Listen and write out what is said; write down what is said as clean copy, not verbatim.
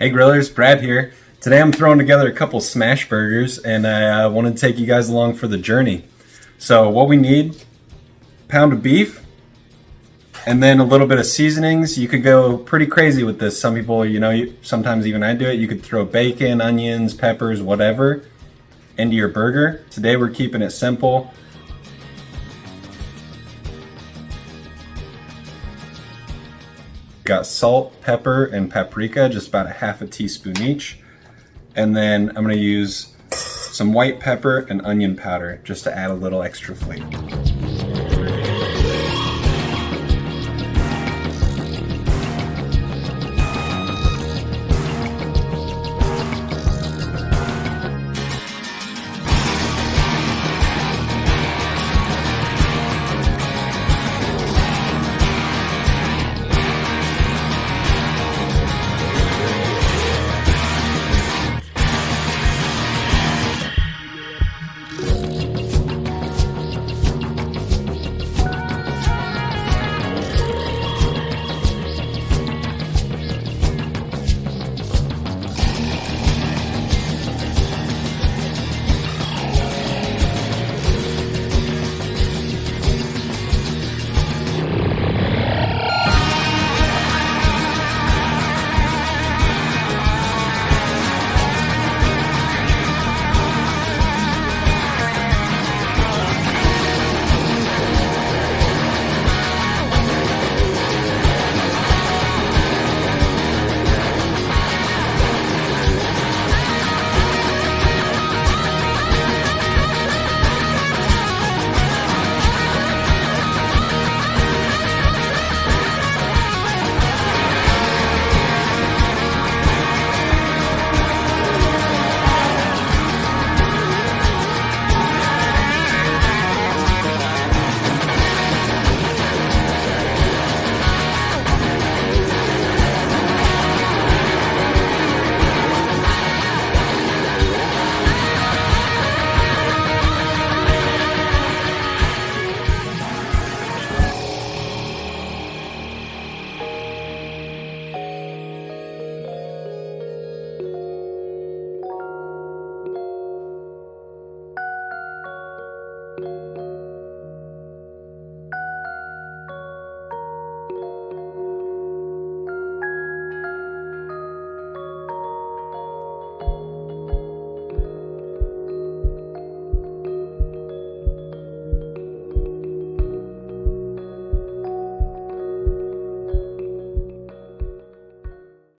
Hey grillers, Brad here. Today I'm throwing together a couple smash burgers and I wanted to take you guys along for the journey. So what we need, pound of beef and then a little bit of seasonings. You could go pretty crazy with this. Some people, sometimes even I do it. You could throw bacon, onions, peppers, whatever into your burger. Today we're keeping it simple. Got salt, pepper, and paprika, just about a half a teaspoon each. And then I'm gonna use some white pepper and onion powder just to add a little extra flavor.